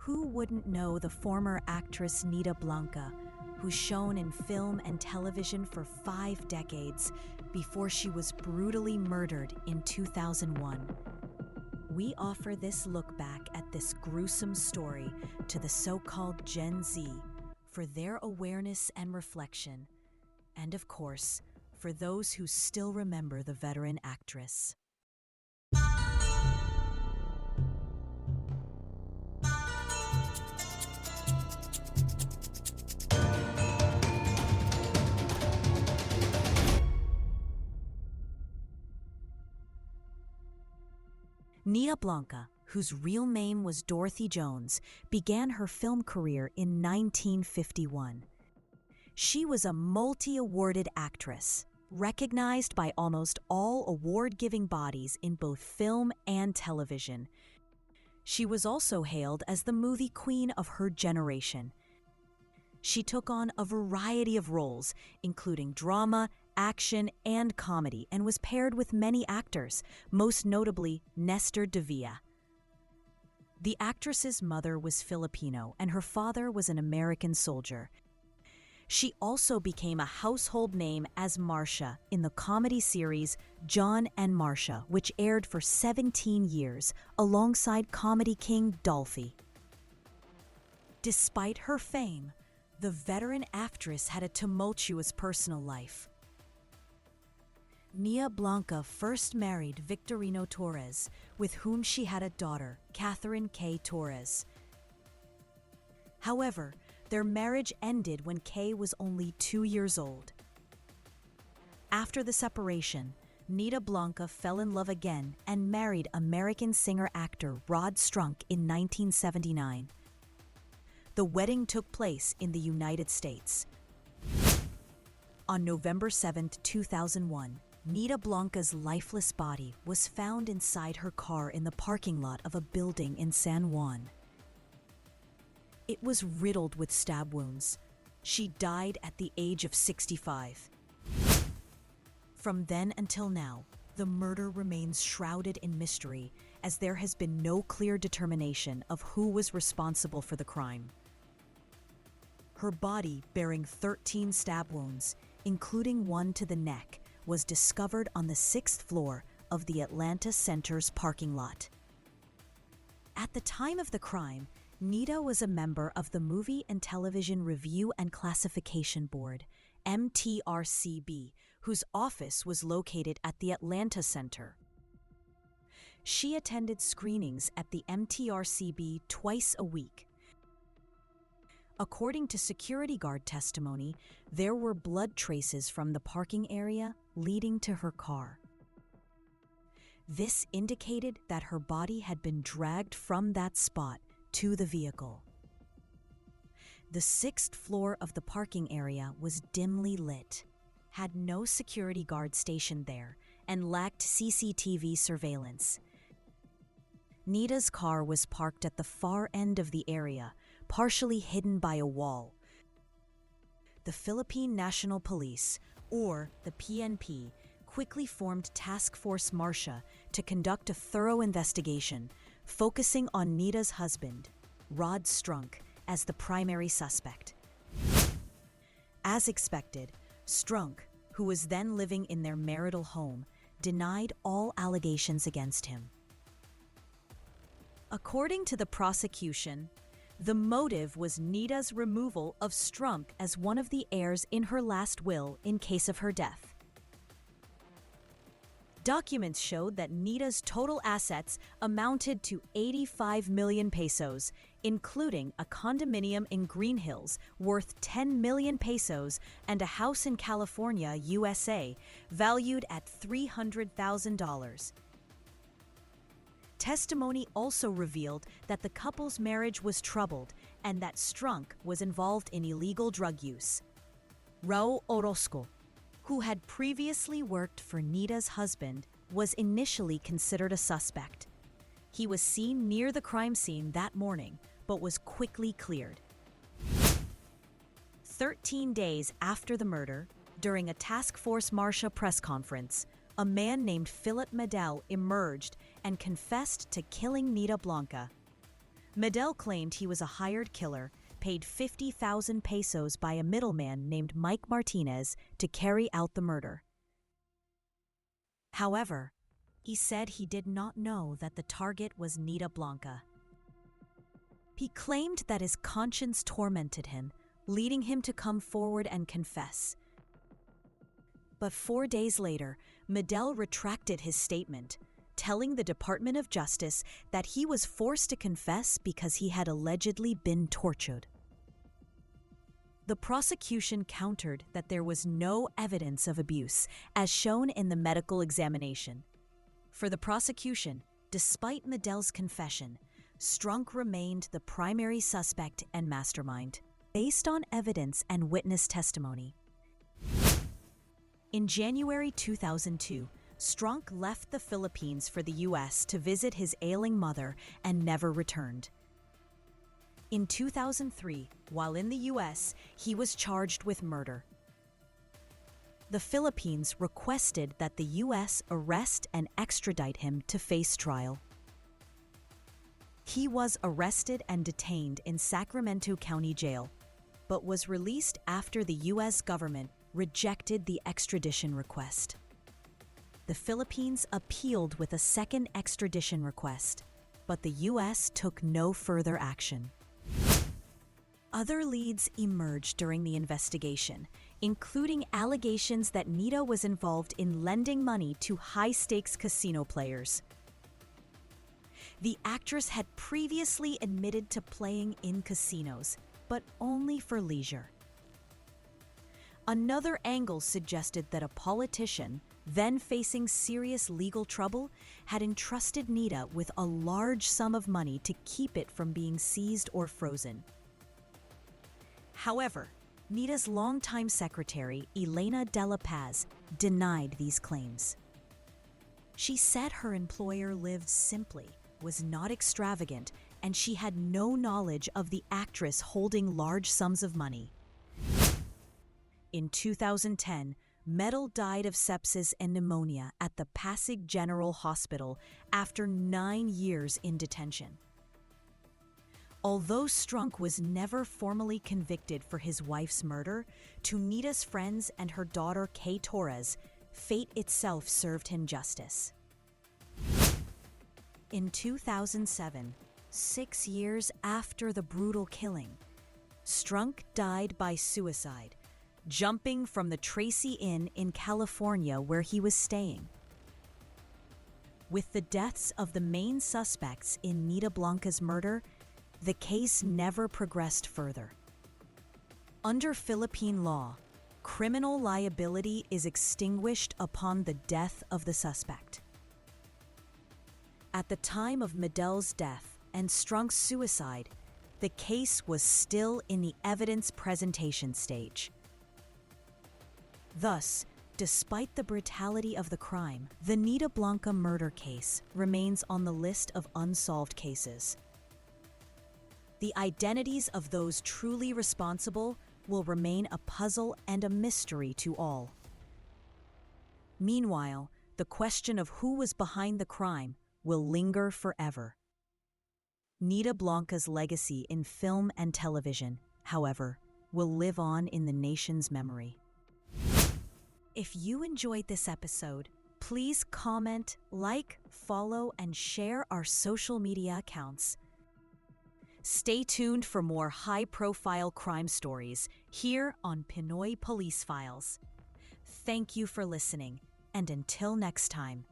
Who wouldn't know the former actress Nida Blanca, who's shown in film and television for 5 decades before she was brutally murdered in 2001? We offer this look back at this gruesome story to the so-called Gen Z for their awareness and reflection, and of course, for those who still remember the veteran actress. Nida Blanca, whose real name was Dorothy Jones, began her film career in 1951. She was a multi-awarded actress, recognized by almost all award-giving bodies in both film and television. She was also hailed as the movie queen of her generation. She took on a variety of roles, including drama, action, and comedy, and was paired with many actors, most notably Nestor de Villa. The actress's mother was Filipino, and her father was an American soldier. She also became a household name as Marcia in the comedy series John and Marcia, which aired for 17 years alongside comedy king Dolphy. Despite her fame, the veteran actress had a tumultuous personal life. Nida Blanca first married Victorino Torres, with whom she had a daughter, Catherine K. Torres. However, their marriage ended when Kay was only 2 years old. After the separation, Nida Blanca fell in love again and married American singer-actor Rod Strunk in 1979. The wedding took place in the United States. On November 7, 2001, Nida Blanca's lifeless body was found inside her car in the parking lot of a building in San Juan. It was riddled with stab wounds. She died at the age of 65. From then until now, the murder remains shrouded in mystery, as there has been no clear determination of who was responsible for the crime. Her body, bearing 13 stab wounds, including one to the neck, was discovered on the 6th floor of the Atlanta Center's parking lot. At the time of the crime, Nida was a member of the Movie and Television Review and Classification Board, MTRCB, whose office was located at the Atlanta Center. She attended screenings at the MTRCB twice a week. According to security guard testimony, there were blood traces from the parking area leading to her car. This indicated that her body had been dragged from that spot to the vehicle. The 6th floor of the parking area was dimly lit, had no security guard stationed there, and lacked CCTV surveillance. Nida's car was parked at the far end of the area, partially hidden by a wall. The Philippine National Police, or the PNP, quickly formed Task Force Marcia to conduct a thorough investigation, focusing on Nida's husband, Rod Strunk, as the primary suspect. As expected, Strunk, who was then living in their marital home, denied all allegations against him. According to the prosecution, the motive was Nida's removal of Strunk as one of the heirs in her last will in case of her death. Documents showed that Nida's total assets amounted to 85 million pesos, including a condominium in Greenhills worth 10 million pesos and a house in California, USA, valued at $300,000. Testimony also revealed that the couple's marriage was troubled and that Strunk was involved in illegal drug use. Raul Orozco, who had previously worked for Nida's husband, was initially considered a suspect. He was seen near the crime scene that morning, but was quickly cleared. 13 days after the murder, during a Task Force Marcia press conference, a man named Philip Medel emerged and confessed to killing Nida Blanca. Medel claimed he was a hired killer, paid 50,000 pesos by a middleman named Mike Martinez to carry out the murder. However, he said he did not know that the target was Nida Blanca. He claimed that his conscience tormented him, leading him to come forward and confess. But 4 days later, Medel retracted his statement, telling the Department of Justice that he was forced to confess because he had allegedly been tortured. The prosecution countered that there was no evidence of abuse, as shown in the medical examination. For the prosecution, despite Medel's confession, Strunk remained the primary suspect and mastermind, based on evidence and witness testimony. In January 2002, Strunk left the Philippines for the U.S. to visit his ailing mother and never returned. In 2003, while in the U.S., he was charged with murder. The Philippines requested that the U.S. arrest and extradite him to face trial. He was arrested and detained in Sacramento County Jail, but was released after the U.S. government rejected the extradition request. The Philippines appealed with a second extradition request, but the U.S. took no further action. Other leads emerged during the investigation, including allegations that Nida was involved in lending money to high-stakes casino players. The actress had previously admitted to playing in casinos, but only for leisure. Another angle suggested that a politician, then facing serious legal trouble, had entrusted Nida with a large sum of money to keep it from being seized or frozen. However, Nida's longtime secretary, Elena de la Paz, denied these claims. She said her employer lived simply, was not extravagant, and she had no knowledge of the actress holding large sums of money. In 2010, Medel died of sepsis and pneumonia at the Pasig General Hospital after 9 years in detention. Although Strunk was never formally convicted for his wife's murder, to Nida's friends and her daughter Kay Torres, fate itself served him justice. In 2007, 6 years after the brutal killing, Strunk died by suicide, jumping from the Tracy Inn in California where he was staying. With the deaths of the main suspects in Nida Blanca's murder, the case never progressed further. Under Philippine law, criminal liability is extinguished upon the death of the suspect. At the time of Medel's death and Strunk's suicide, the case was still in the evidence presentation stage. Thus, despite the brutality of the crime, the Nida Blanca murder case remains on the list of unsolved cases. The identities of those truly responsible will remain a puzzle and a mystery to all. Meanwhile, the question of who was behind the crime will linger forever. Nida Blanca's legacy in film and television, however, will live on in the nation's memory. If you enjoyed this episode, please comment, like, follow, and share our social media accounts. Stay tuned for more high-profile crime stories here on Pinoy Police Files. Thank you for listening, and until next time.